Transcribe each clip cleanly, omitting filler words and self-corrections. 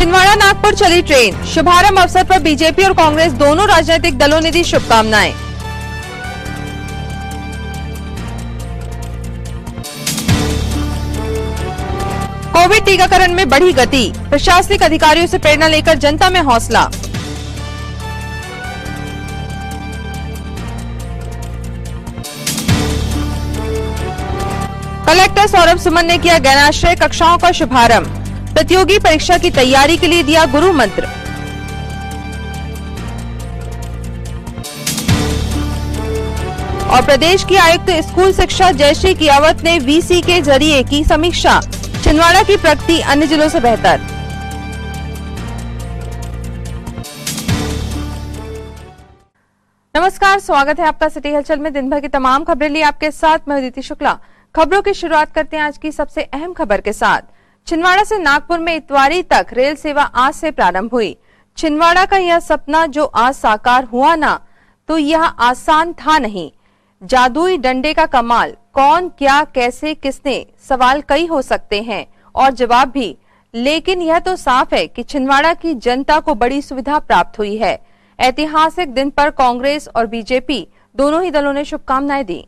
छिंदवाड़ा नागपुर चली ट्रेन। शुभारंभ अवसर पर बीजेपी और कांग्रेस दोनों राजनीतिक दलों ने दी शुभकामनाएं। कोविड टीकाकरण में बढ़ी गति, प्रशासनिक अधिकारियों से प्रेरणा लेकर जनता में हौसला। कलेक्टर सौरभ सुमन ने किया ज्ञानाश्रय कक्षाओं का शुभारंभ। प्रतियोगी परीक्षा की तैयारी के लिए दिया गुरु मंत्र। और प्रदेश की आयुक्त स्कूल शिक्षा जयश्री कियावत ने वीसी के जरिए की समीक्षा। छिंदवाड़ा की प्रगति अन्य जिलों से बेहतर। नमस्कार, स्वागत है आपका सिटी हलचल में। दिन भर की तमाम खबरें लिए आपके साथ मैं अदिति शुक्ला। खबरों की शुरुआत करते हैं आज की सबसे अहम खबर के साथ। छिंदवाड़ा से नागपुर में इतवारी तक रेल सेवा आज से प्रारंभ हुई। छिंदवाड़ा का यह सपना जो आज साकार हुआ ना, तो यह आसान था नहीं। जादुई डंडे का कमाल, कौन, क्या, कैसे, किसने, सवाल कई हो सकते हैं और जवाब भी, लेकिन यह तो साफ है कि छिंदवाड़ा की जनता को बड़ी सुविधा प्राप्त हुई है। ऐतिहासिक दिन पर कांग्रेस और बीजेपी दोनों ही दलों ने शुभकामनाएं दी।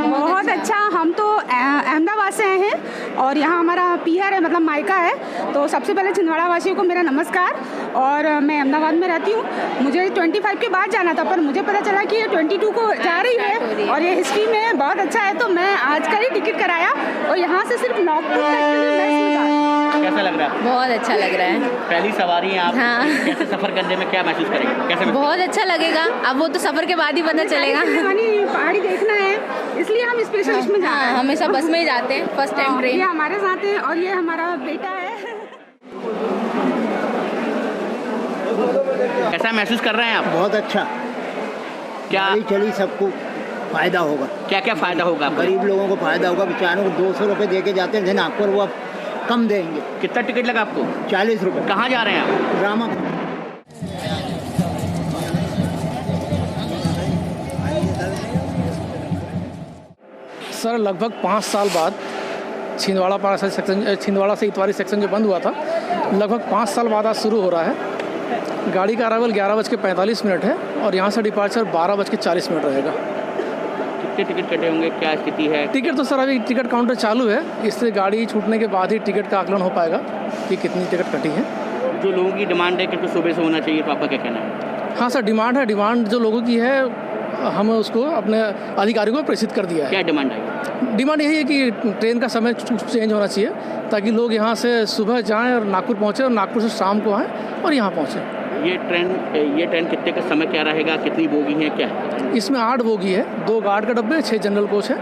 बहुत अच्छा। हम तो अहमदाबाद से आए हैं और यहाँ हमारा पीहर है, मतलब मायका है। तो सबसे पहले छिंदवाड़ा वासियों को मेरा नमस्कार। और मैं अहमदाबाद में रहती हूँ। मुझे 25 के बाद जाना था, पर मुझे पता चला कि ये 22 को जा रही है और ये हिस्ट्री में बहुत अच्छा है। तो मैं आज का ही टिकट कराया और यहाँ से सिर्फ नागपुर तक के लिए मैं कैसा लग रहा है? बहुत अच्छा लग रहा है। पहली सवारी है आप। हाँ। कैसे सफर करने में क्या महसूस करेंगे? कैसे बहुत अच्छा लगेगा। अब वो तो सफर के बाद ही पता चलेगा। पहाड़ी देखना है, इसलिए हम स्पेशल इसमें जा रहे हैं। हमेशा बस में ही जाते हैं, फर्स्ट टाइम ट्रेन। ये हमारे साथ है और ये हमारा बेटा है। कैसा महसूस कर रहे हैं आप? बहुत अच्छा। क्या चली सबको फायदा होगा। क्या क्या फायदा होगा? गरीब लोगों को फायदा होगा। बेचारों को 200 रुपये दे के जाते थे नागपुर, वो अब कम देंगे। कितना टिकट लगा आपको? 40 रुपये। कहाँ जा रहे हैं आप? ड्रामा। सर, लगभग 5 साल बाद छिंदवाड़ा से इतवारी सेक्शन जो बंद हुआ था, लगभग 5 साल बाद आज शुरू हो रहा है। गाड़ी का अराइवल 11:45 है और यहाँ से डिपार्चर 12:40 रहेगा। कितने टिकट कटे होंगे? क्या स्थिति है? टिकट तो सर अभी टिकट काउंटर चालू है, इससे गाड़ी छूटने के बाद ही टिकट का आकलन हो पाएगा कि कितनी टिकट कटी है। जो लोगों की डिमांड है कि सुबह से होना चाहिए, तो आपका क्या कहना है? हाँ सर, डिमांड है। डिमांड जो लोगों की है, हम उसको अपने अधिकारियों को प्रेषित कर दिया है। क्या डिमांड है? डिमांड यही है कि ट्रेन का समय चेंज होना चाहिए, ताकि लोग यहाँ से सुबह जाएं और नागपुर पहुँचें और नागपुर से शाम को आएँ और यहाँ पहुँचें। ये ट्रेन कितने का समय क्या रहेगा? कितनी बोगी है? क्या है इसमें? 8 बोगी है, 2 गार्ड के डब्बे, 6 जनरल कोच है।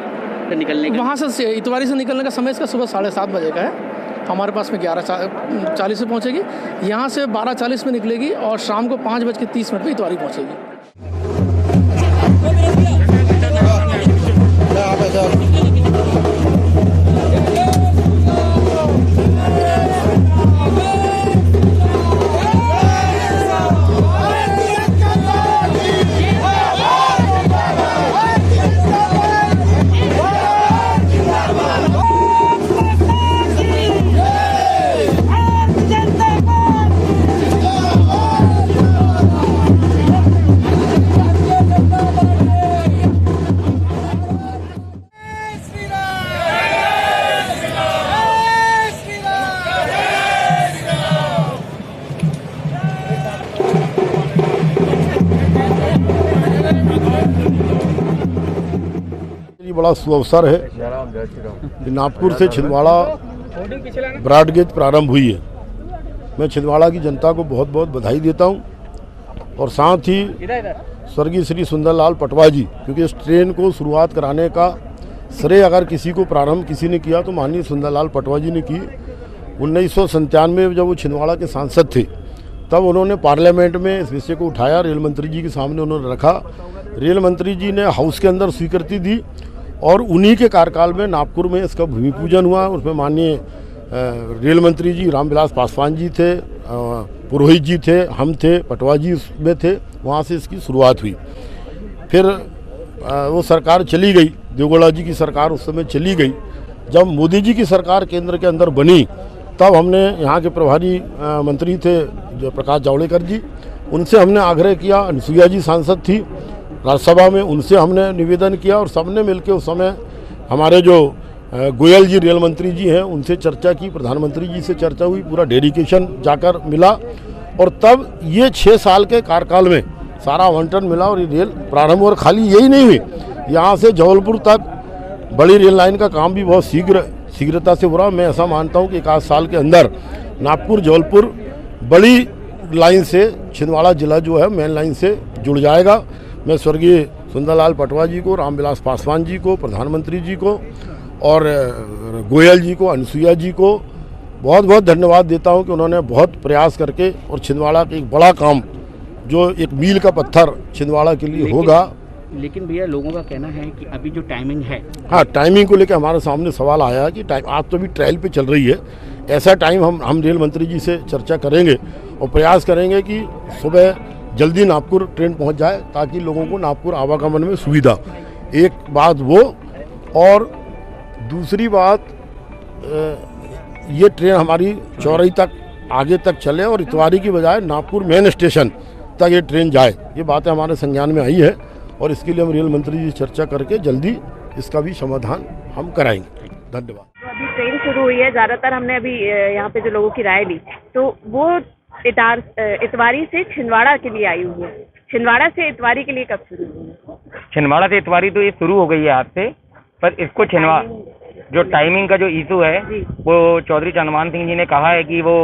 तो निकलने का वहाँ से इतवारी से निकलने का समय इसका सुबह 7:30 बजे का है। हमारे पास में 11:40 में पहुँचेगी, यहाँ से 12:40 में निकलेगी और शाम को 5:30 पर इतवारी पहुँचेगी। बड़ा सुअवसर है कि नागपुर से छिंदवाड़ा ब्रॉडगेज प्रारंभ हुई है। मैं छिंदवाड़ा की जनता को बहुत बहुत बधाई देता हूं और साथ ही स्वर्गीय श्री सुंदरलाल पटवा जी, क्योंकि इस ट्रेन को शुरुआत कराने का श्रेय अगर किसी को प्रारंभ किसी ने किया तो माननीय सुंदरलाल पटवा जी ने की। 1997 में जब वो छिंदवाड़ा के सांसद थे, तब उन्होंने पार्लियामेंट में इस विषय को उठाया, रेल मंत्री जी के सामने उन्होंने रखा। रेल मंत्री जी ने हाउस के अंदर स्वीकृति दी और उन्हीं के कार्यकाल में नागपुर में इसका भूमि पूजन हुआ। उसमें माननीय रेल मंत्री जी रामविलास पासवान जी थे, पुरोहित जी थे, हम थे, पटवा जी उसमें थे, वहाँ से इसकी शुरुआत हुई। फिर वो सरकार चली गई, देवेगौड़ा जी की सरकार उस समय चली गई। जब मोदी जी की सरकार केंद्र के अंदर बनी तब हमने यहाँ के प्रभारी मंत्री थे जो प्रकाश जावड़ेकर जी, उनसे हमने आग्रह किया, अनुसुईया जी सांसद थी राज्यसभा में, उनसे हमने निवेदन किया और सबने मिलकर उस समय हमारे जो गोयल जी रेल मंत्री जी हैं उनसे चर्चा की, प्रधानमंत्री जी से चर्चा हुई, पूरा डेडिकेशन जाकर मिला और तब ये 6 साल के कार्यकाल में सारा आवंटन मिला और ये रेल प्रारंभ। और खाली यही नहीं हुई, यहाँ से जबलपुर तक बड़ी रेल लाइन का काम भी बहुत शीघ्रता से हो रहा। मैं ऐसा मानता हूँ कि 1 साल के अंदर नागपुर जबलपुर बड़ी लाइन से छिंदवाड़ा जिला जो है मेन लाइन से जुड़ जाएगा। मैं स्वर्गीय सुंदरलाल पटवा जी को, रामविलास पासवान जी को, प्रधानमंत्री जी को और गोयल जी को, अनुसुईया जी को बहुत बहुत धन्यवाद देता हूं कि उन्होंने बहुत प्रयास करके और छिंदवाड़ा का एक बड़ा काम जो एक मील का पत्थर छिंदवाड़ा के लिए होगा। लेकिन भैया लोगों का कहना है कि अभी जो टाइमिंग है, हाँ, टाइमिंग को लेकर हमारे सामने सवाल आया कि टाइम आज तो अभी ट्रायल पे चल रही है, ऐसा टाइम हम रेल मंत्री जी से चर्चा करेंगे और प्रयास करेंगे कि सुबह जल्दी नागपुर ट्रेन पहुंच जाए ताकि लोगों को नागपुर आवागमन में सुविधा। एक बात वो, और दूसरी बात ये ट्रेन हमारी चौरई तक आगे तक चले और इतवारी की बजाय नागपुर मेन स्टेशन तक ये ट्रेन जाए। ये बातें हमारे संज्ञान में आई है और इसके लिए हम रेल मंत्री जी चर्चा करके जल्दी इसका भी समाधान हम कराएंगे। धन्यवाद। तो अभी ट्रेन शुरू हुई है, ज़्यादातर हमने अभी यहाँ पे जो लोगों की राय ली तो वो इतवारी से छिंदवाड़ा के लिए आई हुई है। छिंदवाड़ा से इतवारी के लिए कब शुरू हुई है? छिंदवाड़ा से इतवारी तो ये शुरू हो गई है आज से, पर इसको जो टाइमिंग का जो इशू है वो चौधरी चंद्रमान सिंह जी ने कहा है कि वो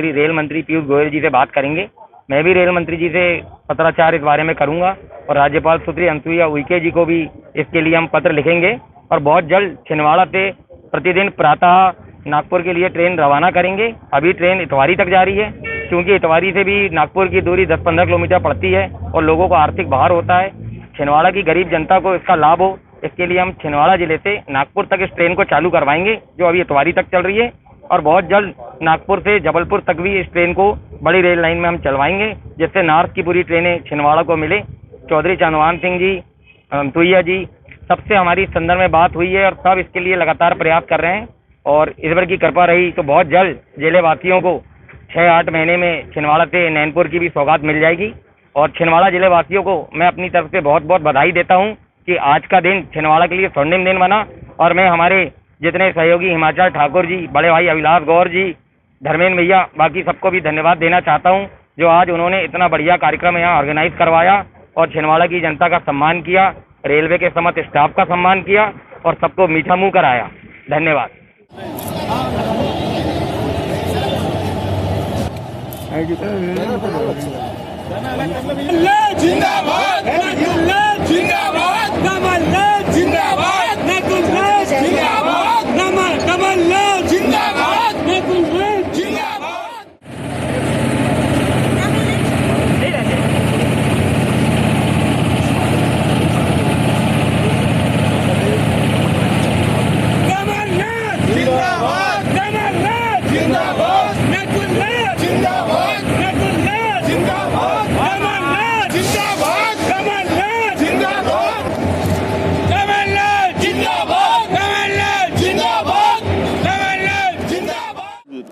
रेल मंत्री पीयूष गोयल जी से बात करेंगे। मैं भी रेल मंत्री जी से पत्राचार इस बारे में करूंगा और राज्यपाल सुश्री अनुसुईया उइके जी को भी इसके लिए हम पत्र लिखेंगे और बहुत जल्द छिंदवाड़ा से प्रतिदिन प्रातः नागपुर के लिए ट्रेन रवाना करेंगे। अभी ट्रेन इतवारी तक जा रही है क्योंकि इतवारी से भी नागपुर की दूरी 10-15 किलोमीटर पड़ती है और लोगों को आर्थिक भार होता है। छिंदवाड़ा की गरीब जनता को इसका लाभ हो, इसके लिए हम छिंदवाड़ा जिले से नागपुर तक इस ट्रेन को चालू करवाएंगे जो अभी इतवारी तक चल रही है और बहुत जल्द नागपुर से जबलपुर तक भी इस ट्रेन को बड़ी रेल लाइन में हम चलवाएंगे जिससे नॉर्थ की पूरी ट्रेनें छिंदवाड़ा को मिले। चौधरी चंद्रमान सिंह जी, अनुसुईया जी, सबसे हमारी इस संदर्भ में बात हुई है और सब इसके लिए लगातार प्रयास कर रहे हैं और ईश्वर की कृपा रही तो बहुत जल्द जिले वासियों को 6-8 महीने में छिंदवाड़ा से नैनपुर की भी सौगात मिल जाएगी। और छिंदवाड़ा जिले वासियों को मैं अपनी तरफ से बहुत बहुत बधाई देता हूं कि आज का दिन छिंदवाड़ा के लिए स्वर्णिम दिन बना और मैं हमारे जितने सहयोगी हिमाचल ठाकुर जी, बड़े भाई अभिलाष गौर जी, धर्मेंद्र भैया, बाकी सबको भी धन्यवाद देना चाहता हूं जो आज उन्होंने इतना बढ़िया कार्यक्रम यहाँ ऑर्गेनाइज करवाया और छिंदवाड़ा की जनता का सम्मान किया, रेलवे के समस्त स्टाफ का सम्मान किया और सबको मीठा मुंह कराया। धन्यवाद।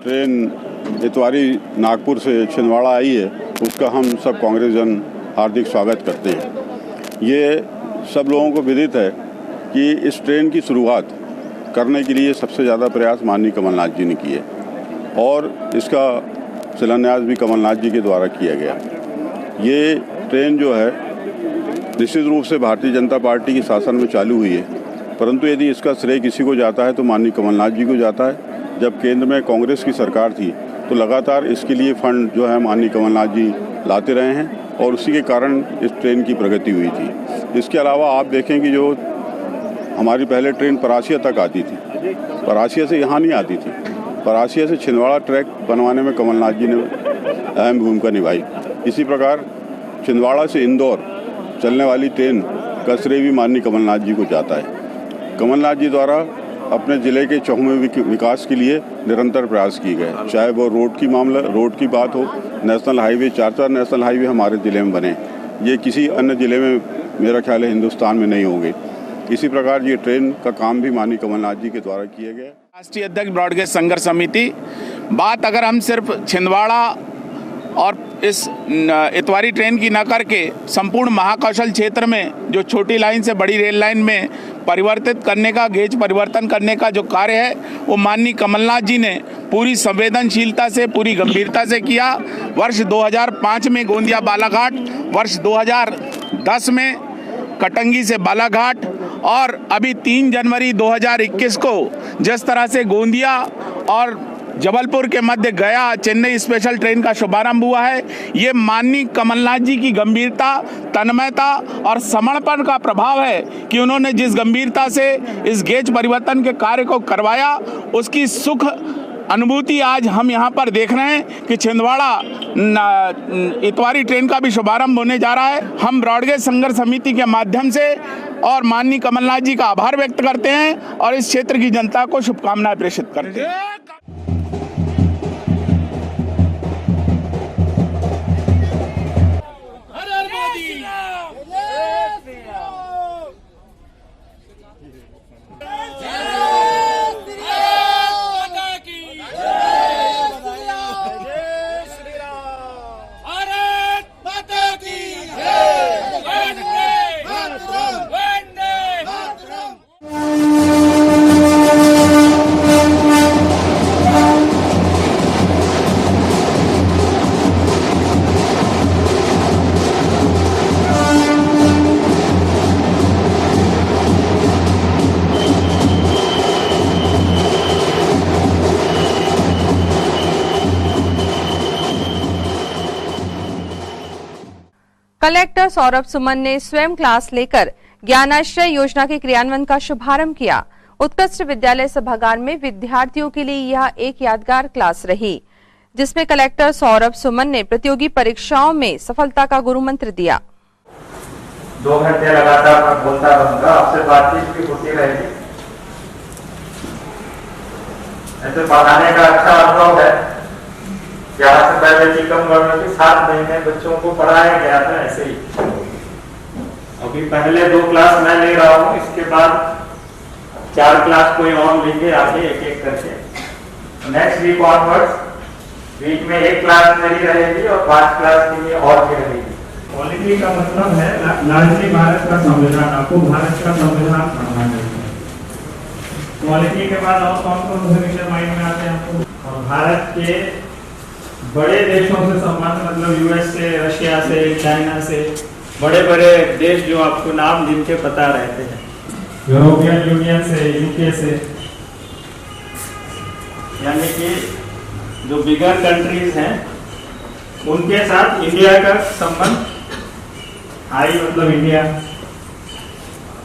ट्रेन इतवारी नागपुर से छिंदवाड़ा आई है उसका हम सब कांग्रेस जन हार्दिक स्वागत करते हैं। ये सब लोगों को विदित है कि इस ट्रेन की शुरुआत करने के लिए सबसे ज़्यादा प्रयास माननीय कमलनाथ जी ने किए और इसका शिलान्यास भी कमलनाथ जी के द्वारा किया गया। ये ट्रेन जो है निश्चित रूप से भारतीय जनता पार्टी के शासन में चालू हुई है, परंतु यदि इसका श्रेय किसी को जाता है तो माननीय कमलनाथ जी को जाता है। जब केंद्र में कांग्रेस की सरकार थी तो लगातार इसके लिए फंड जो है माननीय कमलनाथ जी लाते रहे हैं और उसी के कारण इस ट्रेन की प्रगति हुई थी। इसके अलावा आप देखें कि जो हमारी पहले ट्रेन परासिया तक आती थी, परासिया से यहाँ नहीं आती थी, परासिया से छिंदवाड़ा ट्रैक बनवाने में कमलनाथ जी ने अहम भूमिका निभाई। इसी प्रकार छिंदवाड़ा से इंदौर चलने वाली ट्रेन का श्रेय भी माननीय कमलनाथ जी को जाता है। कमलनाथ जी द्वारा अपने ज़िले के चहुमुखी विकास के लिए निरंतर प्रयास किए गए, चाहे वो रोड की बात हो। नेशनल हाईवे 4 नेशनल हाईवे हमारे ज़िले में बने, ये किसी अन्य ज़िले में मेरा ख्याल है हिंदुस्तान में नहीं होंगे। इसी प्रकार ये ट्रेन का काम भी माननीय कमलनाथ जी के द्वारा किया गया। राष्ट्रीय अध्यक्ष ब्रॉडगेज संघर्ष समिति, बात अगर हम सिर्फ छिंदवाड़ा और इस इतवारी ट्रेन की न करके संपूर्ण महाकौशल क्षेत्र में जो छोटी लाइन से बड़ी रेल लाइन में परिवर्तित करने का, गेज परिवर्तन करने का जो कार्य है वो माननीय कमलनाथ जी ने पूरी संवेदनशीलता से, पूरी गंभीरता से किया। वर्ष 2005 में गोंदिया बालाघाट, वर्ष 2010 में कटंगी से बालाघाट और अभी 3 जनवरी 2021 को जिस तरह से गोंदिया और जबलपुर के मध्य गया चेन्नई स्पेशल ट्रेन का शुभारंभ हुआ है, ये माननीय कमलनाथ जी की गंभीरता, तन्मयता और समर्पण का प्रभाव है कि उन्होंने जिस गंभीरता से इस गेज परिवर्तन के कार्य को करवाया, उसकी सुख अनुभूति आज हम यहाँ पर देख रहे हैं कि छिंदवाड़ा इतवारी ट्रेन का भी शुभारंभ होने जा रहा है। हम ब्रॉडगेज संघर्ष समिति के माध्यम से और माननीय कमलनाथ जी का आभार व्यक्त करते हैं और इस क्षेत्र की जनता को शुभकामनाएं प्रेषित करते हैं। कलेक्टर सौरभ सुमन ने स्वयं क्लास लेकर ज्ञानाश्रय योजना के क्रियान्वयन का शुभारंभ किया। उत्कृष्ट विद्यालय सभागार में विद्यार्थियों के लिए यह एक यादगार क्लास रही, जिसमें कलेक्टर सौरभ सुमन ने प्रतियोगी परीक्षाओं में सफलता का गुरु मंत्र दिया। 2 घंटे लगातार मैं बोलता रहूंगा, आपसे बातचीत भी होती रहेगी। ऐसे पढ़ाने का अच्छा अनुभव है। यहाँ से पहले टीकमगढ़ में भी 7 महीने बच्चों को पढ़ाया गया था ऐसे ही। अभी पहले 2 क्लास मैं ले रहा हूँ, इसके बाद 4 क्लास कोई और लेंगे आगे एक करके। नेक्स्ट वीक ऑनवर्ड्स वीक में 1 क्लास मेरी रहेगी और 5 क्लास के लिए और भी रहेगी। क्वालिटी का मतलब है लार्जली भारत का संविधान, आपको भारत का संविधान पढ़ना चाहिए। क्वालिटी के बाद और कौन से विषय माइंड में आते हैं आपको? और भारत के बड़े देशों से संबंध, मतलब यूएस से, रशिया से, चाइना से, बड़े बड़े देश जो आपको नाम जिनके पता रहते हैं, यूरोपियन यूनियन से, यूके से, यानी कि जो बिगर कंट्रीज हैं उनके साथ इंडिया का संबंध, आई मतलब इंडिया,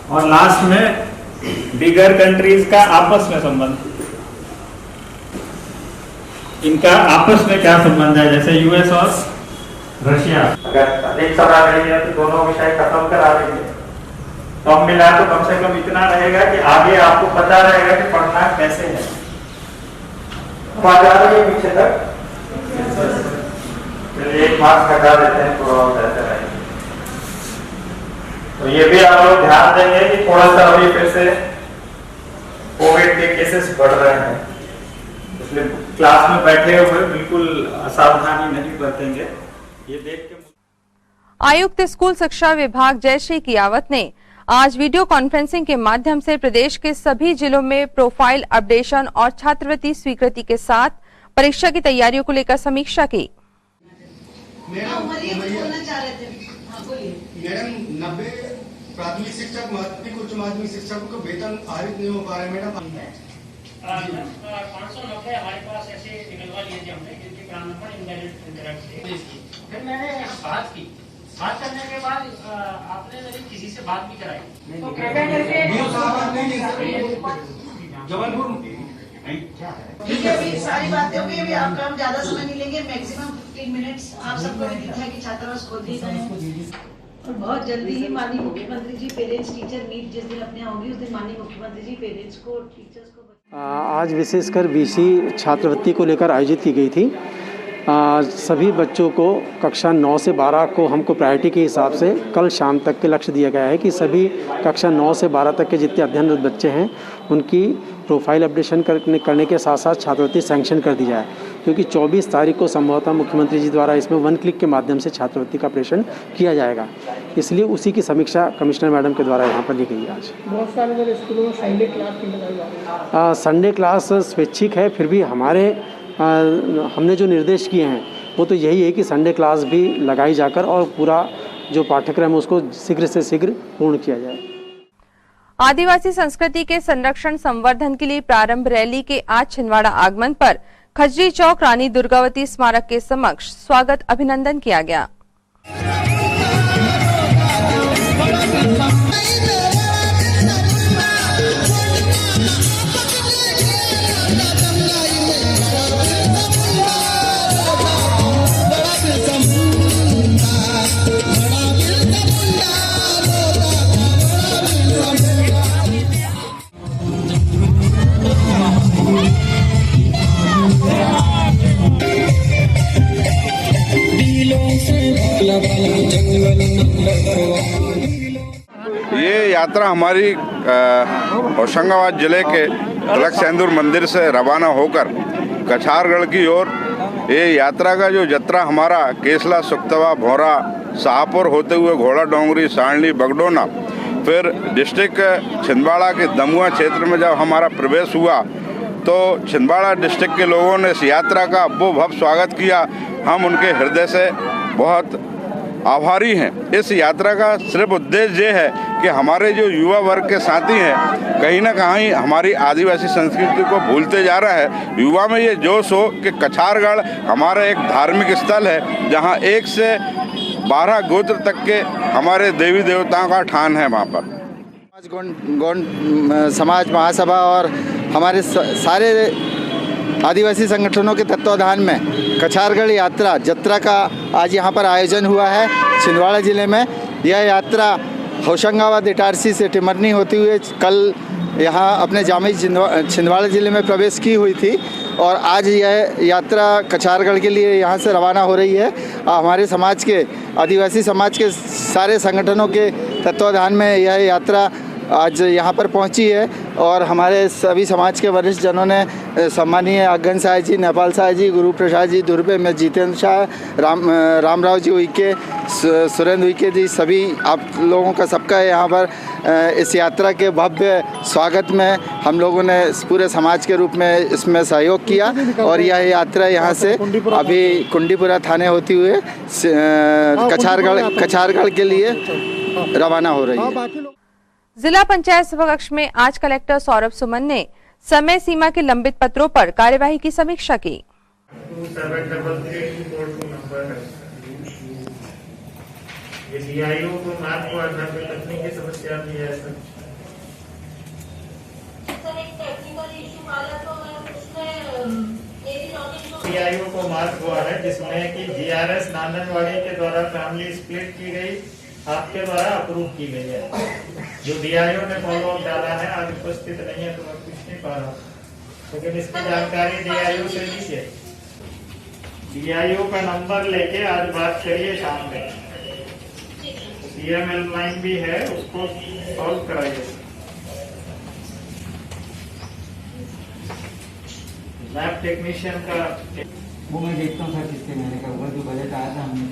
और लास्ट में बिगर कंट्रीज का आपस में संबंध। इनका आपस में क्या संबंध है, जैसे यूएस और रशिया। अगर अधिक समय नहीं है तो दोनों विषय खत्म करा देंगे, तो हम मिला तो कम से कम इतना रहेगा कि आगे आपको पता रहेगा कि पढ़ना कैसे है। पीछे तक 1 मार्क्स घटा देते हैं, थोड़ा और ऐसे रहेगा। तो ये भी आप लोग ध्यान देंगे कि थोड़ा सा अभी फिर से कोविड के केसेस बढ़ रहे हैं, इसलिए क्लास में बैठे हुए बिल्कुल असावधानी नहीं बरतेंगे। ये देख के आयुक्त स्कूल शिक्षा विभाग जयश्री कियावत ने आज वीडियो कॉन्फ्रेंसिंग के माध्यम से प्रदेश के सभी जिलों में प्रोफाइल अपडेशन और छात्रवृत्ति स्वीकृति के साथ परीक्षा की तैयारियों को लेकर समीक्षा की। मैडम 90 प्राथमिक शिक्षक, माध्यमिक, उच्च माध्यमिक शिक्षकों को वेतन आरित नहीं हो पा रहे मैडम। 590 हमारे पास ऐसे निकलवा लिए थे हमने, क्योंकि प्रारंभ इंटरनेट से फिर मैंने बात की। बात करने के बाद आपने मेरी किसी से बात भी कराई, तो कृपया करके जबलपुर ठीक है, अभी सारी बातें होगी। अभी आपका हम ज्यादा समय नहीं लेंगे, मैक्सिमम 15 मिनट्स। आप सबको भी दिखा है कि छात्रावास खोल दिए गए हैं। और बहुत जल्दी ही माननीय मुख्यमंत्री जी पेरेंट्स टीचर मीट जिस दिन अपने यहाँ होगी उस दिन माननीय मुख्यमंत्री जी पेरेंट्स को टीचर्स को आज विशेषकर बीसी छात्रवृत्ति को लेकर आयोजित की गई थी। सभी बच्चों को कक्षा 9 से 12 को हमको प्रायोरिटी के हिसाब से कल शाम तक के लक्ष्य दिया गया है कि सभी कक्षा 9 से 12 तक के जितने अध्ययनरत बच्चे हैं उनकी प्रोफाइल अपडेशन करने के साथ साथ छात्रवृत्ति सैंक्शन कर दी जाए, क्योंकि 24 तारीख को संभवतः मुख्यमंत्री जी द्वारा इसमें 1 क्लिक के माध्यम से छात्रवृत्ति का ऑपरेशन किया जाएगा। इसलिए उसी की समीक्षा कमिश्नर मैडम के द्वारा यहाँ पर ली गई है। आज बहुत सारे स्कूलों में संडे क्लास भी लगाई जा रही है। संडे क्लास स्वैच्छिक है, फिर भी हमने जो निर्देश किए हैं वो तो यही है कि संडे क्लास भी लगाई जाकर और पूरा जो पाठ्यक्रम है उसको शीघ्र से शीघ्र पूर्ण किया जाए। आदिवासी संस्कृति के संरक्षण संवर्धन के लिए प्रारंभ रैली के आज छिंदवाड़ा आगमन पर खजरी चौक रानी दुर्गावती स्मारक के समक्ष स्वागत अभिनंदन किया गया। ये यात्रा हमारी होशंगाबाद जिले के अलकसेंदुर मंदिर से रवाना होकर कछारगढ़ की ओर, ये यात्रा का जो जत्रा हमारा केसला, सुक्तवा, भौरा, शाहपुर होते हुए घोड़ा डोंगरी, सांडली, बगडोना, फिर डिस्ट्रिक्ट छिंदवाड़ा के दमुआ क्षेत्र में जब हमारा प्रवेश हुआ तो छिंदवाड़ा डिस्ट्रिक्ट के लोगों ने इस यात्रा का वो भव्य स्वागत किया। हम उनके हृदय से बहुत आभारी हैं। इस यात्रा का सिर्फ उद्देश्य ये है कि हमारे जो युवा वर्ग के साथी हैं कहीं ना कहीं हमारी आदिवासी संस्कृति को भूलते जा रहा है। युवा में ये जोश हो कि कछारगढ़ हमारा एक धार्मिक स्थल है जहां 1 से 12 गोत्र तक के हमारे देवी देवताओं का ठान है। वहाँ पर गौंड समाज महासभा और हमारे सारे आदिवासी संगठनों के तत्वाधान में कछारगढ़ यात्रा जत्रा का आज यहाँ पर आयोजन हुआ है छिंदवाड़ा ज़िले में। यह यात्रा होशंगाबाद इटारसी से टिमरनी होती हुए कल यहाँ अपने जामी छिंदवाड़ा ज़िले में प्रवेश की हुई थी और आज यह यात्रा कछारगढ़ के लिए यहाँ से रवाना हो रही है। हमारे समाज के आदिवासी समाज के सारे संगठनों के तत्वाधान में यह यात्रा आज यहाँ पर पहुँची है और हमारे सभी समाज के वरिष्ठ जनों ने सम्मानीय अगन साय जी, नेपाल साय जी, गुरु प्रसाद जी दुर्बे में, जितेंद्र शाह, रामराव जी उइके, सुरेंद्र उइके जी, सभी आप लोगों का सबका यहाँ पर इस यात्रा के भव्य स्वागत में हम लोगों ने पूरे समाज के रूप में इसमें सहयोग किया और यह यात्रा यहाँ से अभी कुंडीपुरा थाने होती हुए कछारगढ़ के लिए रवाना हो रही है। जिला पंचायत सभा कक्ष में आज कलेक्टर सौरभ सुमन ने समय सीमा के लंबित पत्रों पर कार्यवाही की समीक्षा की। सीआईओ को मार्क हुआ है जिसमें कि जीआरएस नांदनवाड़ी के द्वारा फैमिली स्प्लिट की गई, आपके द्वारा अप्रूव की गई है। जो डीआईओ ने फॉलो अप डाला है आज उपस्थित नहीं है तो मैं कुछ नहीं पा रहा, लेकिन इसकी जानकारी डीआईओ से लीजिए। डीआईओ का नंबर लेके आज बात करिए शाम में। सीएमएल लाइन भी है उसको सॉल्व कराइए। लैब टेक्नीशियन का वो मैं देखता हूँ सर कितने महीने का हुआ, जो बजट आया था हमने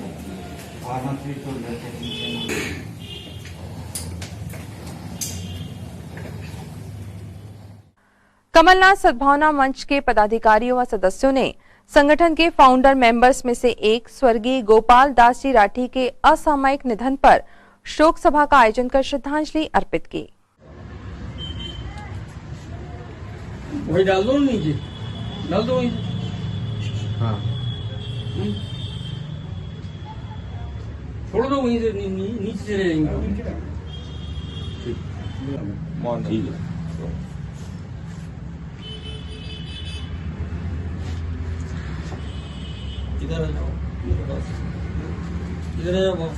कमलनाथ सद्भावना मंच के पदाधिकारियों व सदस्यों ने संगठन के फाउंडर मेंबर्स में से एक स्वर्गीय गोपाल दास जी राठी के असामयिक निधन पर शोक सभा का आयोजन कर श्रद्धांजलि अर्पित की। वही डाल दो नीचे, डाल दो वही। हाँ छोड़ दो वहीं से, नीचे से रहेंगे। ठीक है। इधर आ जाओ, इधर आ जाओ।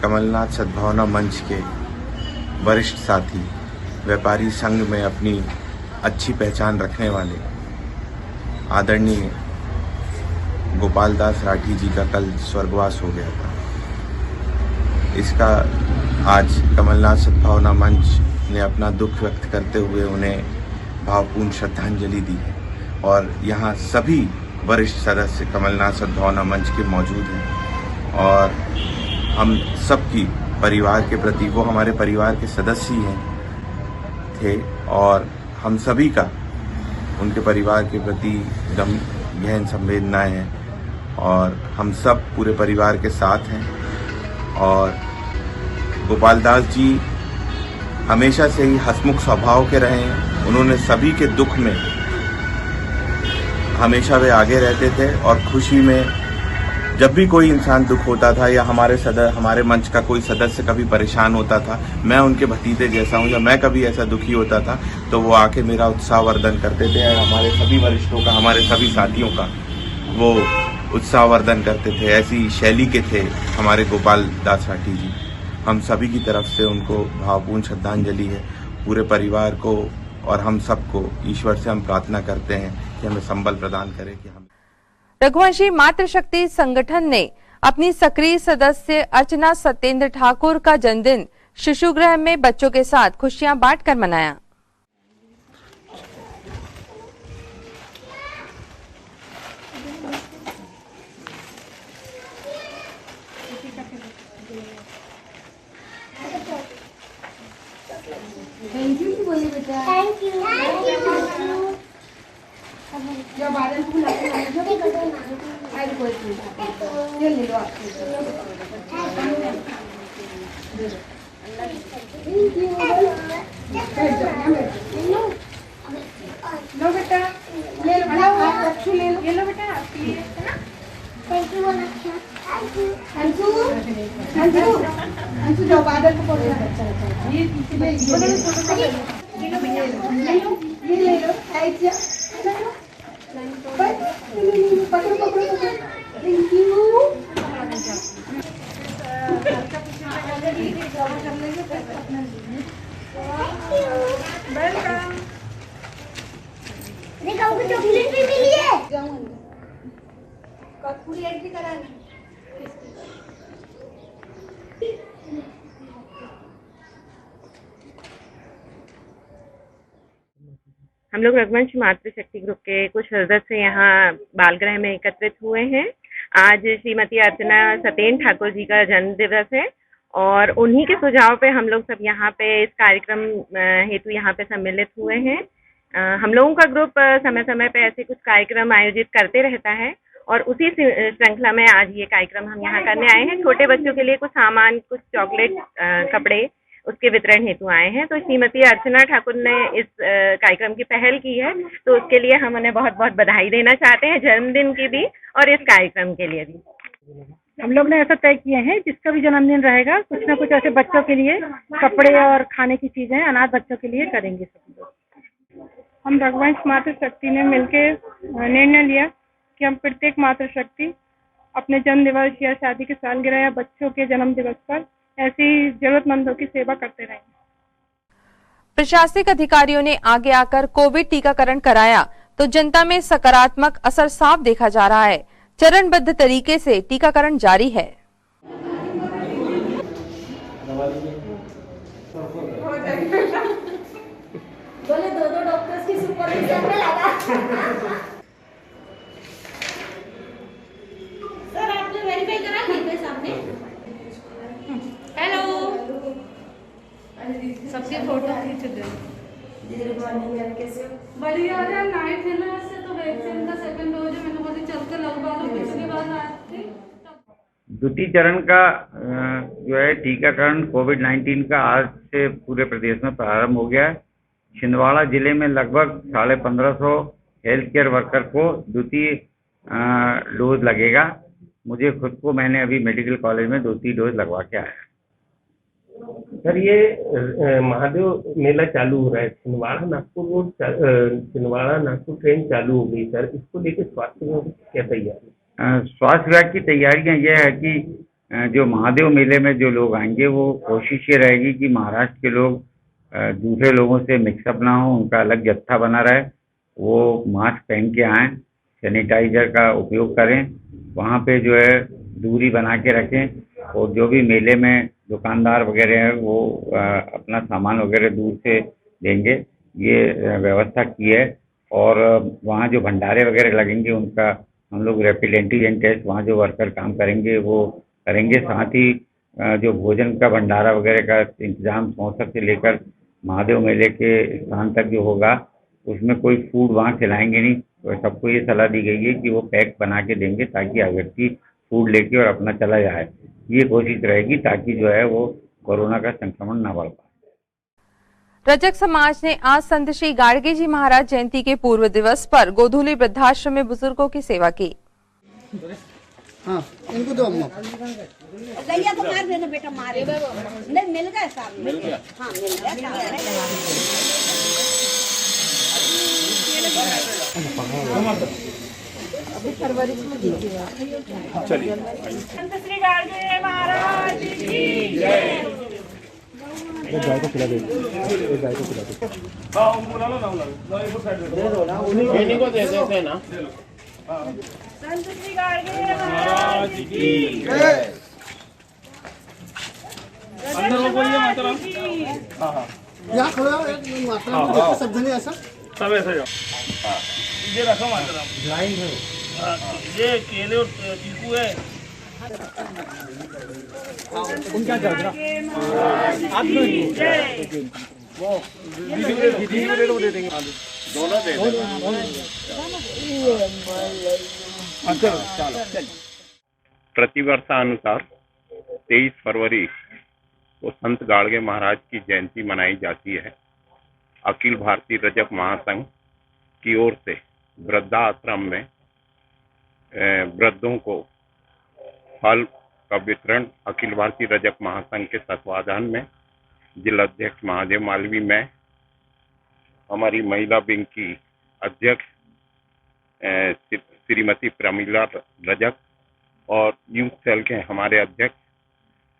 कमलनाथ सद्भावना मंच के वरिष्ठ साथी, व्यापारी संघ में अपनी अच्छी पहचान रखने वाले आदरणीय गोपाल दास राठी जी का कल स्वर्गवास हो गया था। इसका आज कमलनाथ सद्भावना मंच ने अपना दुख व्यक्त करते हुए उन्हें भावपूर्ण श्रद्धांजलि दी है और यहाँ सभी वरिष्ठ सदस्य कमलनाथ सद्भावना मंच के मौजूद हैं और हम सबकी परिवार के प्रति, वो हमारे परिवार के सदस्य ही हैं थे और हम सभी का उनके परिवार के प्रति गहन संवेदनाएं हैं और हम सब पूरे परिवार के साथ हैं। और गोपाल दास जी हमेशा से ही हंसमुख स्वभाव के रहे हैं। उन्होंने सभी के दुख में हमेशा वे आगे रहते थे और खुशी में जब भी कोई इंसान दुख होता था या हमारे मंच का कोई सदस्य कभी परेशान होता था, मैं उनके भतीजे जैसा हूँ, या मैं कभी ऐसा दुखी होता था तो वो आके मेरा उत्साहवर्धन करते थे और हमारे सभी वरिष्ठों का, हमारे सभी साथियों का वो उत्साहवर्धन करते थे। ऐसी शैली के थे हमारे गोपाल दास राठी जी। हम सभी की तरफ से उनको भावपूर्ण श्रद्धांजलि है, पूरे परिवार को और हम सबको ईश्वर से हम प्रार्थना करते हैं कि हमें संबल प्रदान करे कि हम। रघुवंशी मातृशक्ति संगठन ने अपनी सक्रिय सदस्य अर्चना सत्येंद्र ठाकुर का जन्मदिन शिशुगृह में बच्चों के साथ खुशियां बांटकर मनाया। थैंक यू बोलिए बेटा। Thank you. जब बादल फूल आते हैं जो भी करते हैं आई कोई फूल ये ले लो आप। Thank you. लो बेटा ले लो, अच्छू ले लो, ये लो बेटा आपके लिए है ना। थैंक यू अच्छा। Thank you thank you Anshu जो बादल को पकड़ो। अच्छा ये लो ये ले लो ऐसे पकड़ो पकड़ो पकड़ो। Thank you. वेलकम। देखो हमको चॉकलेट भी मिली है। पूरी ऐड भी कराना। हम लोग रघुवंश मातृशक्ति ग्रुप के कुछ सदस्य यहाँ बालगृह में एकत्रित हुए हैं। आज श्रीमती अर्चना सत्येंद्र ठाकुर जी का जन्म दिवस है और उन्हीं के सुझाव पे हम लोग सब यहाँ पे इस कार्यक्रम हेतु यहाँ पे सम्मिलित हुए हैं। हम लोगों का ग्रुप समय समय पे ऐसे कुछ कार्यक्रम आयोजित करते रहता है और उसी श्रृंखला में आज ये कार्यक्रम हम यहाँ करने आए हैं। छोटे बच्चों के लिए कुछ सामान, कुछ चॉकलेट, कपड़े, उसके वितरण हेतु आए हैं। तो श्रीमती अर्चना ठाकुर ने इस कार्यक्रम की पहल की है, तो उसके लिए हम उन्हें बहुत बहुत बधाई देना चाहते हैं, जन्मदिन की भी और इस कार्यक्रम के लिए भी। हम लोग ने ऐसा तय किया है जिसका भी जन्मदिन रहेगा कुछ ना कुछ ऐसे बच्चों के लिए कपड़े और खाने की चीजें अनाथ बच्चों के लिए करेंगे सब लोग। हम रघुवंश मातृशक्ति ने मिलकर निर्णय लिया कि हम प्रत्येक मातृशक्ति अपने जन्म दिवस या शादी की सालगिरह या बच्चों के जन्म दिवस पर ऐसी जरूरतमंदों की सेवा करते रहेंगे। प्रशासनिक अधिकारियों ने आगे आकर कोविड टीकाकरण कराया तो जनता में सकारात्मक असर साफ देखा जा रहा है। चरणबद्ध तरीके से टीकाकरण जारी है। बोले दो डॉक्टर्स की सुपरविजन में लगा। सर आपने वेरीफाई करा मेरे सामने। हेलो सबके फोटो खींच दो। गुड मॉर्निंग यार, कैसे हो? बढ़िया है। नाइट है ना, इससे तो वैक्सीन का सेकंड डोज है, मैंने बोली चलते लगवा लो, पिछली बार आए थे। द्वितीय चरण का जो है टीकाकरण कोविड-19 का आज से पूरे प्रदेश में प्रारंभ हो गया है। छिंदवाड़ा जिले में लगभग 1550 हेल्थ केयर वर्कर को द्वितीय डोज लगेगा। मुझे खुद को, मैंने अभी मेडिकल कॉलेज में 2-3 डोज लगवा के आया। सर ये महादेव मेला चालू हो रहा है, छिंदवाड़ा नागपुर ट्रेन चालू हो गई सर, इसको लेकर स्वास्थ्य विभाग की क्या तैयारी? स्वास्थ्य विभाग की तैयारियां यह है कि जो महादेव मेले में जो लोग आएंगे वो कोशिश ये रहेगी कि महाराष्ट्र के लोग दूसरे लोगों से मिक्सअप ना हो, उनका अलग जत्था बना रहे, वो मास्क पहन के आएँ, सैनिटाइजर का उपयोग करें, वहाँ पे जो है दूरी बना के रखें और जो भी मेले में दुकानदार वगैरह हैं वो अपना सामान वगैरह दूर से देंगे, ये व्यवस्था की है। और वहाँ जो भंडारे वगैरह लगेंगे उनका हम लोग रैपिड एंटीजन टेस्ट वहाँ जो वर्कर काम करेंगे वो करेंगे। साथ ही जो भोजन का भंडारा वगैरह का इंतजाम महोत्सव से लेकर महादेव मेले के स्थान तक जो होगा उसमें कोई फूड वहाँ खिलाएंगे नहीं। तो सबको ये सलाह दी गई है कि वो पैक बना के देंगे ताकि हर व्यक्ति फूड लेके और अपना चला जाए। ये कोशिश रहेगी ताकि जो है वो कोरोना का संक्रमण ना बढ़ पाए। रजक समाज ने आज संत श्री गाड़गे जी महाराज जयंती के पूर्व दिवस पर गोधूली वृद्धाश्रम में बुजुर्गों की सेवा की। हाँ, इनको दो अम्मा। गैया को मार देना बेटा, मारे नहीं मिल गया साहब, मिल गया, हाँ मिल गया। अभी फरवरी में दीजिएगा। चलिए। संत श्री गाड़गे महाराज की जय। गाय को खिला दे, गाय को खिला दे। इन्हीं को दे देते ना। संत श्री गाड़गे महाराज की जय। अंदर वो बोलिए मातरम। हाँ हाँ। यहाँ खड़ा एक मातरम को सब जने ऐसा। सब ऐसा ही। ये रखो मातरम। लाइन है। ये केले और चीकू है। उनका जगह। आप वो वीडियो दे देंगे। दोनों दे प्रतिवर्षानुसार 23 फरवरी को संत गाड़गे महाराज की जयंती मनाई जाती है। अखिल भारतीय रजक महासंघ की ओर से वृद्धाश्रम में वृद्धों को फल का वितरण अखिल भारतीय रजक महासंघ के तत्वाधान में जिलाध्यक्ष महादेव मालवी में, हमारी महिला विंग की अध्यक्ष श्रीमती प्रमिला रजक और यूथ सेल के हमारे अध्यक्ष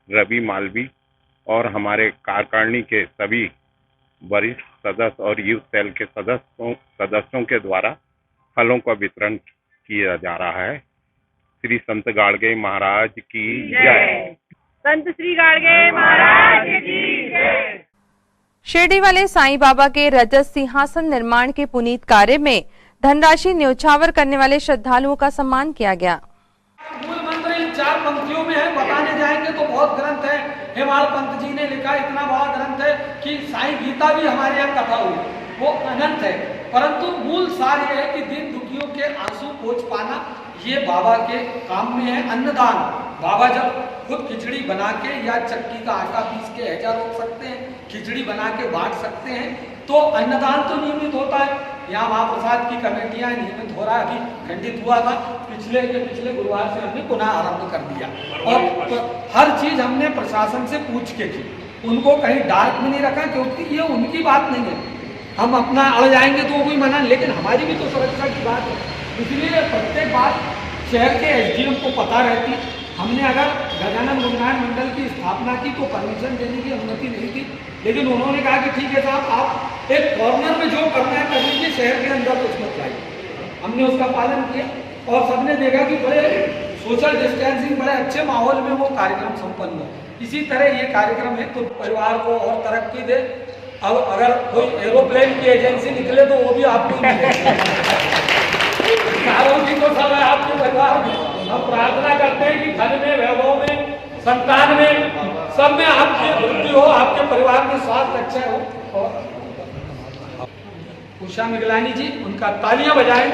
रवि मालवी और हमारे कार्यकारिणी के सभी वरिष्ठ सदस्य और यूथ सेल के सदस्यों के द्वारा फलों का वितरण किया जा रहा है। श्री संत गाड़गे महाराज की जय। संत श्री गाड़गे महाराज की जय। शिरडी वाले साईं बाबा के रजत सिंहासन निर्माण के पुनीत कार्य में धनराशि न्योछावर करने वाले श्रद्धालुओं का सम्मान किया गया। मूल मंत्र इन 4 पंक्तियों में है, बताने जाएंगे तो बहुत ग्रंथ है। हेमाल पंत जी ने लिखा इतना बड़ा ग्रंथ है कि साईं गीता भी हमारे यहाँ कथा हुई, वो अनंत है। परंतु मूल सार ये है कि दीन दुखियों के आंसू पोंछ पाना ये बाबा के काम में है। अन्नदान, बाबा जब खुद खिचड़ी बना के या चक्की का आटा पीस के हैजा रोक सकते हैं, खिचड़ी बना के बांट सकते हैं, तो अन्नदान तो नियमित होता है। यहाँ महाप्रसाद की कमेटियाँ नियमित हो रहा है, अभी खंडित हुआ था, पिछले गुरुवार से हमने पुनः आरंभ कर दिया। और तो हर चीज हमने प्रशासन से पूछ के की, उनको कहीं डार्क में नहीं रखा, क्योंकि ये उनकी बात नहीं है। हम अपना अड़ जाएंगे तो कोई मना, लेकिन हमारी भी तो सुरक्षा की बात है। इसलिए प्रत्येक बात शहर के एसडीएम को पता रहती। हमने अगर गजानन गुरुनानक मंडल की स्थापना की तो परमिशन देने की अनुमति नहीं थी, लेकिन उन्होंने कहा कि ठीक है साहब, आप एक कॉर्नर में जो करना है कर लीजिए, शहर के अंदर कुछ मत लाइए। हमने उसका पालन किया और सबने देखा कि बड़े सोशल डिस्टेंसिंग, बड़े अच्छे माहौल में वो कार्यक्रम संपन्न हो। इसी तरह ये कार्यक्रम है तो परिवार को और तरक्की दे। अब अगर कोई एरोप्लेन की एजेंसी निकले तो वो भी आपको की तो सब है आपके परिवार में। हम प्रार्थना करते हैं कि धन में, वैभव में, संतान में, सब में आपकी वृद्धि हो, आपके परिवार में स्वास्थ्य अच्छा हो। और उषा मिगलानी जी, उनका तालियां बजाएं।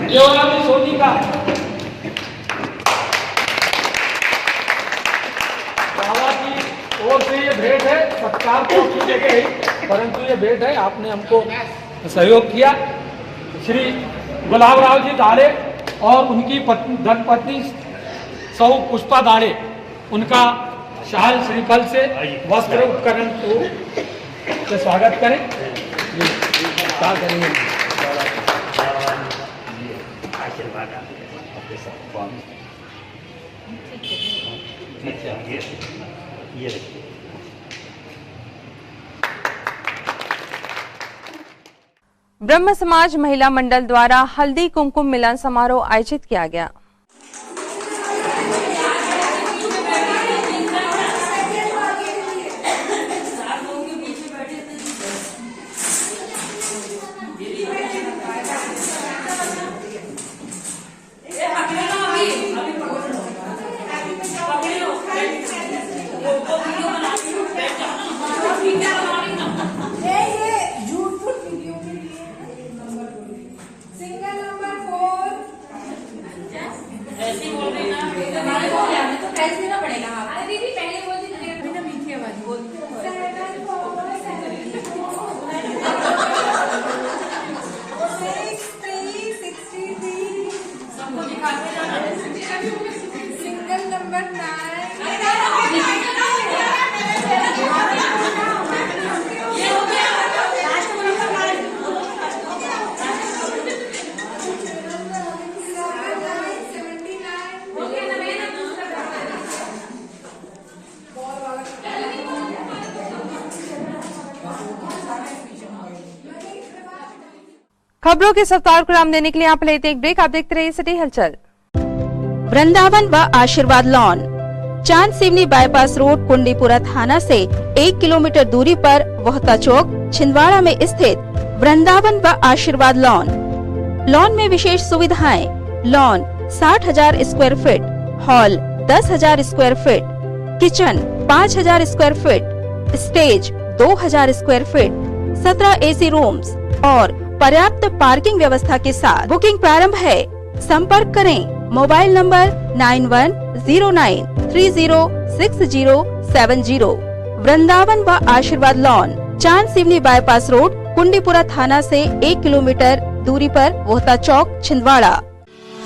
देवरानी सोनी का बाबा की ओर से ये भेंट है, सत्कार तो की जगह है, परंतु ये भेंट है, आपने हमको सहयोग किया। श्री गुलाब राव जी दाड़े और उनकी धर्मपत्नी सौ पुष्पा दाड़े, उनका शाल श्रीफल से वस्त्र उपकरण से स्वागत करें। क्या करेंगे? आशीर्वाद आपके साथ कौन ये रखिए। ब्रह्म समाज महिला मंडल द्वारा हल्दी कुमकुम मिलन समारोह आयोजित किया गया। खबरों के सप्ताह को नाम देने के लिए आप लेते एक ब्रेक। आप देखते रहिए सिटी हलचल। वृंदावन व आशीर्वाद लॉन, चांद सिवनी बाईपास रोड, कुंडीपुरा थाना से 1 किलोमीटर दूरी पर वोहता चौक, छिंदवाड़ा में स्थित वृंदावन व आशीर्वाद लॉन में विशेष सुविधाएं। Lawn 60,000 square feet, hall 10,000 square feet, kitchen 5,000 square feet, stage 2,000 square feet, 17 AC rooms और पर्याप्त पार्किंग व्यवस्था के साथ बुकिंग प्रारंभ है। संपर्क करें मोबाइल नंबर 9109306070। वृंदावन व आशीर्वाद लॉन, चांद सिवनी बाईपास रोड, कुंडीपुरा थाना से 1 किलोमीटर दूरी पर वोहता चौक, छिंदवाड़ा।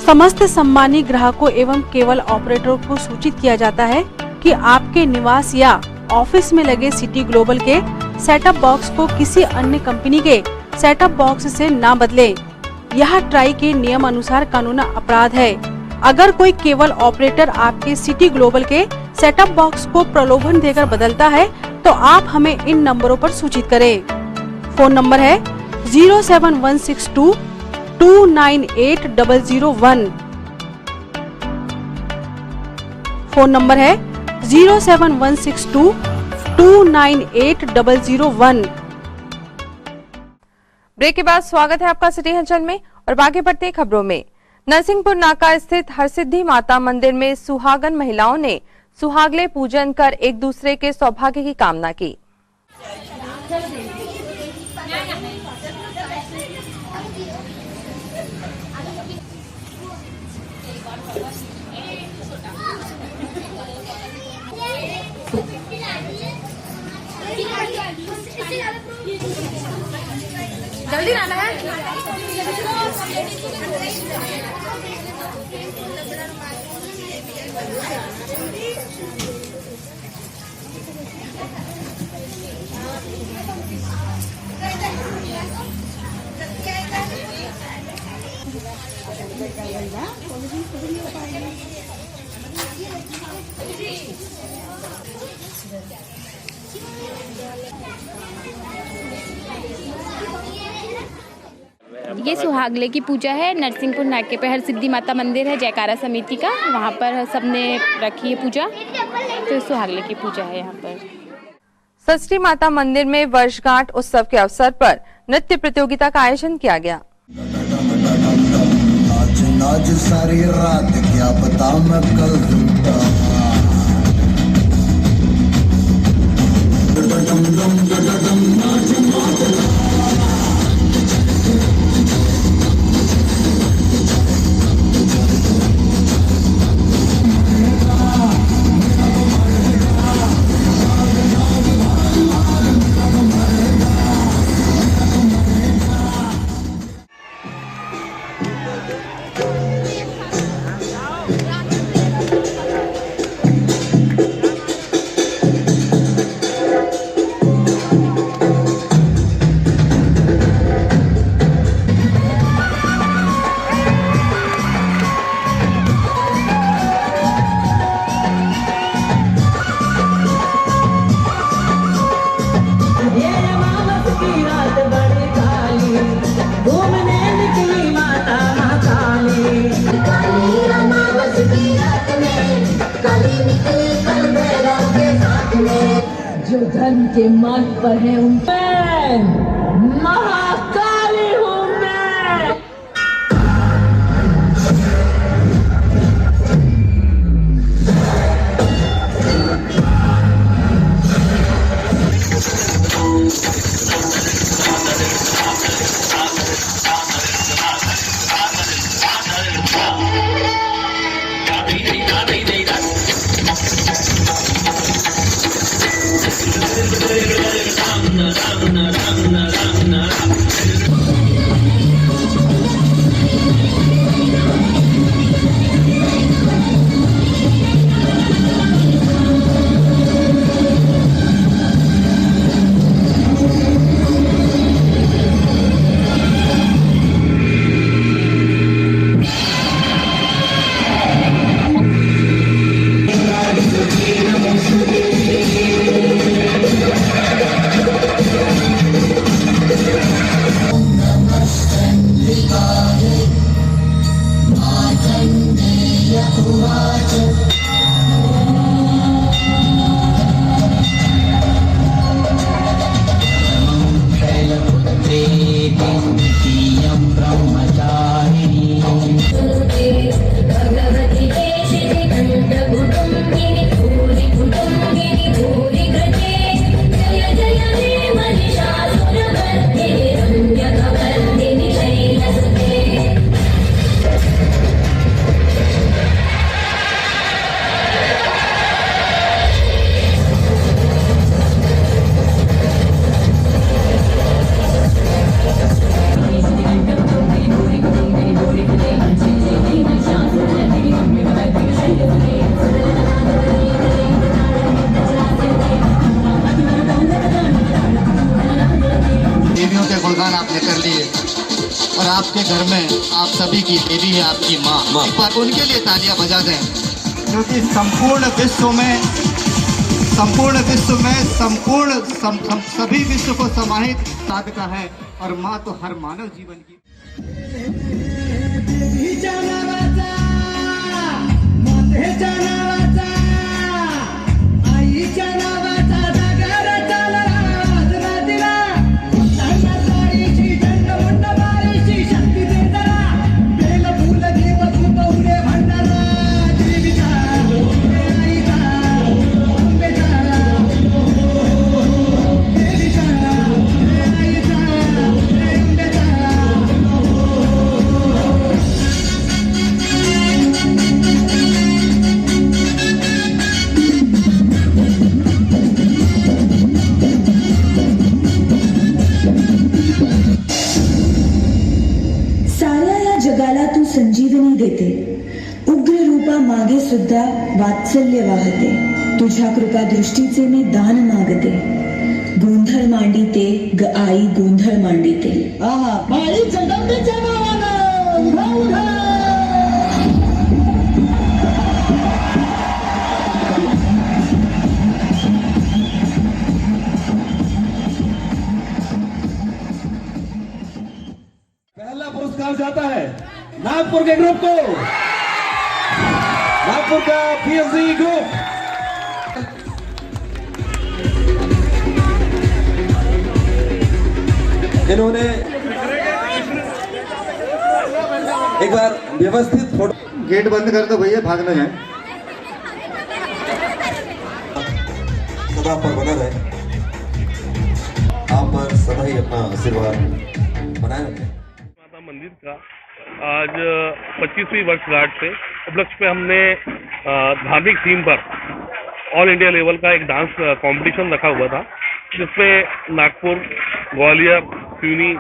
समस्त सम्मानित ग्राहकों एवं केबल ऑपरेटरों को सूचित किया जाता है कि आपके निवास या ऑफिस में लगे सिटी ग्लोबल के सेटअप बॉक्स को किसी अन्य कंपनी के सेटअप बॉक्स से ना बदलें। यह ट्राई के नियम अनुसार कानूनी अपराध है। अगर कोई केबल ऑपरेटर आपके सिटी ग्लोबल के सेटअप बॉक्स को प्रलोभन देकर बदलता है तो आप हमें इन नंबरों पर सूचित करें। फोन नंबर है 07162 298 001। फोन नंबर है 07162 298 001। ब्रेक के बाद स्वागत है आपका सिटी हलचल में और आगे बढ़ते खबरों में। नरसिंहपुर नाका स्थित हरसिद्धि माता मंदिर में सुहागन महिलाओं ने सुहागले पूजन कर एक दूसरे के सौभाग्य की कामना की। जल्दी आना है। ये सुहागले की पूजा है। नरसिंहपुर नाके पे हरसिद्धि माता मंदिर है जयकारा समिति का, वहाँ पर सबने रखी है पूजा, तो सुहागले की पूजा है यहाँ पर। षष्ठी माता मंदिर में वर्षगांठ उत्सव के अवसर पर नृत्य प्रतियोगिता का आयोजन किया गया। आज सारी रात क्या पता मैं कल जो धर्म के मार्ग पर है उन महाकाली हूँ मैं। आपने कर लिए और आपके घर में आप सभी की देवी है आपकी माँ। एक बार उनके लिए तालियां बजा दें, क्योंकि संपूर्ण सभी विश्व को समाहित साधका है और माँ तो हर मानव जीवन की। जगाला तू संजीवनी देते, उग्र रूपा मागे सुद्धा वात्सल्य वाहते, तुझ्या कृपा दृष्टीचे मी दान मागते, गोंधळ मांडिते ग आई गोंधळ मांडिते। आहा बाई जगदंबेच्या नावानं उभा उभा। पहला पुरस्कार जाता है नागपुर के ग्रुप को, नागपुर का पीएसजी ग्रुप। इन्होंने एक बार व्यवस्थित फोटो। गेट बंद कर दो भैया, भाग न जाए। सदा पर बना रहे, आप पर सदा ही अपना आशीर्वाद बनाए रखें। मंदिर का आज 25वीं वर्षगांठ से उपलक्ष्य पे हमने धार्मिक थीम पर ऑल इंडिया लेवल का एक डांस कंपटीशन रखा हुआ था, जिसमें नागपुर, ग्वालियर, सिवनी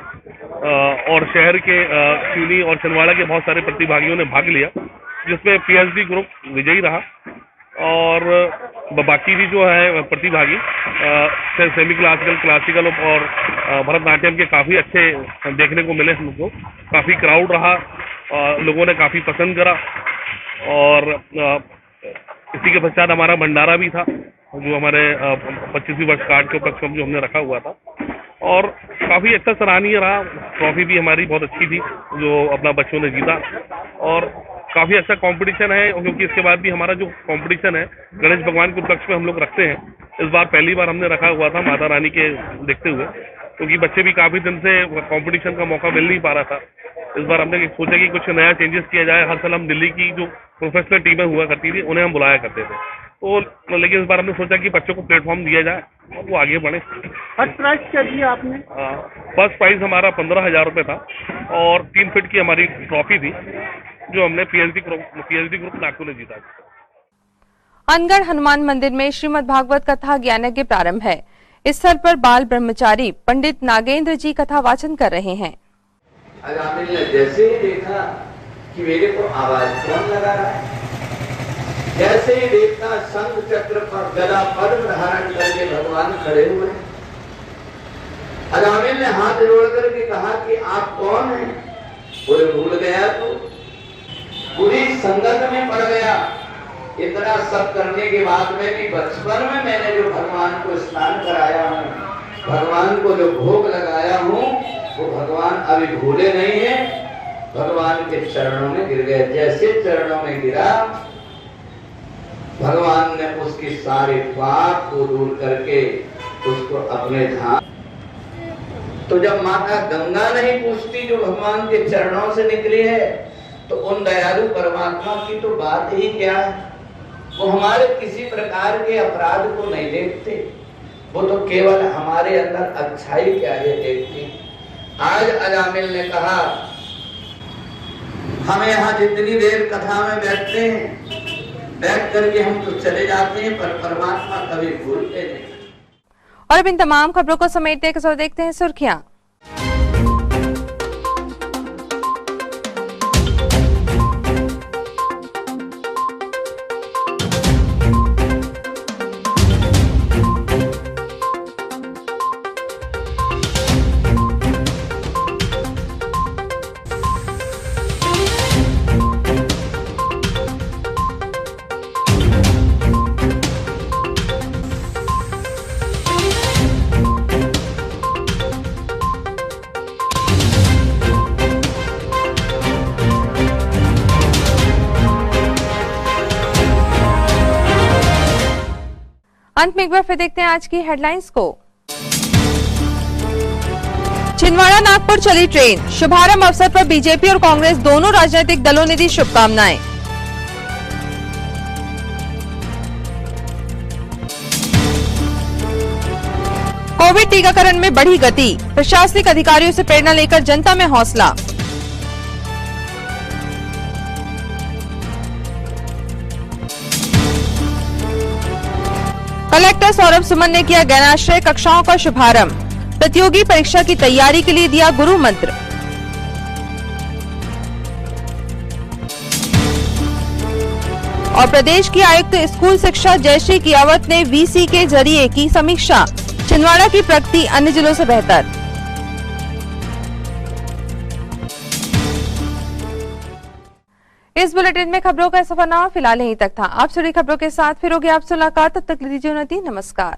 और शहर के सिवनी और छिंदवाड़ा के बहुत सारे प्रतिभागियों ने भाग लिया, जिसमें पीएचडी ग्रुप विजयी रहा और बाकी भी जो है प्रतिभागी सेमी क्लासिकल, क्लासिकल और भरतनाट्यम के काफ़ी अच्छे देखने को मिले हमको। काफ़ी क्राउड रहा, लोगों ने काफ़ी पसंद करा और इसी के पश्चात हमारा भंडारा भी था, जो हमारे 25वीं वर्षगांठ के उपलक्ष्य में जो हमने रखा हुआ था और काफ़ी अच्छा सराहनीय रहा। ट्रॉफी भी हमारी बहुत अच्छी थी जो अपना बच्चों ने जीता और काफी अच्छा कंपटीशन है, क्योंकि इसके बाद भी हमारा जो कंपटीशन है गणेश भगवान के उपलक्ष्य में हम लोग रखते हैं। इस बार पहली बार हमने रखा हुआ था माता रानी के देखते हुए, क्योंकि बच्चे भी काफी दिन से कंपटीशन का मौका मिल नहीं पा रहा था। इस बार हमने सोचा कि कुछ नया चेंजेस किया जाए। हर साल हम दिल्ली की जो प्रोफेशनल टीमें हुआ करती थी उन्हें हम बुलाया करते थे, तो लेकिन इस बार हमने सोचा कि बच्चों को प्लेटफॉर्म दिया जाए और वो आगे बढ़े। फर्स्ट प्राइज क्या दिया आपने? फर्स्ट प्राइज हमारा 15,000 रुपये था और 3 फीट की हमारी ट्रॉफी थी जो हमने पीएचडी ग्रुप नागपुर ने जीता। अनगढ़ हनुमान मंदिर में श्रीमद् भागवत कथा ज्ञान यज्ञ प्रारंभ है। इस स्थल पर बाल ब्रह्मचारी पंडित नागेंद्र जी कथा वाचन कर रहे हैं। अजामिल ने जैसे ही देखा कि मेरे को आवाज कौन लगा रहा है, जैसे ही देखा शंख चक्र पर गदा पद्म धारण करके भगवान खड़े हुए। अजामिल ने हाथ जोड़ करके कहा कि आप कौन हैं? बोले भूल गया तो बुरी संगत में पड़ गया। इतना सब करने के बाद में भी बचपन में मैंने जो भगवान को स्नान कराया हूँ, भगवान को जो भोग लगाया हूँ, वो भगवान अभी भूले नहीं है, भगवान के चरणों में गिर गए। जैसे चरणों में गिरा भगवान ने उसकी सारे पाप को दूर करके उसको अपने धाम। तो जब माता गंगा नहीं पूछती जो भगवान के चरणों से निकली है, तो उन दयालु परमात्मा की तो बात ही क्या है। वो हमारे किसी प्रकार के अपराध को नहीं देखते, वो तो केवल हमारे अंदर अच्छाई क्या है देखते। आज अजामिल ने कहा हम यहाँ जितनी देर कथा में बैठते हैं, बैठ करके हम तो चले जाते हैं, पर परमात्मा कभी भूलते नहीं। और अब इन तमाम खबरों को समेटते हैं, देखते हैं सुर्खियां। अंत में एक बार फिर देखते हैं आज की हेडलाइंस को। छिंदवाड़ा नागपुर चली ट्रेन, शुभारंभ अवसर पर बीजेपी और कांग्रेस दोनों राजनीतिक दलों ने दी शुभकामनाएं। कोविड टीकाकरण में बढ़ी गति, प्रशासनिक अधिकारियों से प्रेरणा लेकर जनता में हौसला। कलेक्टर सौरभ सुमन ने किया ज्ञानाश्रय कक्षाओं का शुभारंभ, प्रतियोगी परीक्षा की तैयारी के लिए दिया गुरु मंत्र। और प्रदेश की आयुक्त स्कूल शिक्षा जयश्री कियावत ने वीसी के जरिए की समीक्षा, छिंदवाड़ा की प्रगति अन्य जिलों से बेहतर। इस बुलेटिन में खबरों का सफरनामा फिलहाल यहीं तक था। आप सभी खबरों के साथ फिर होगी आपसे मुलाकात, तब तक लीजिए नमस्कार।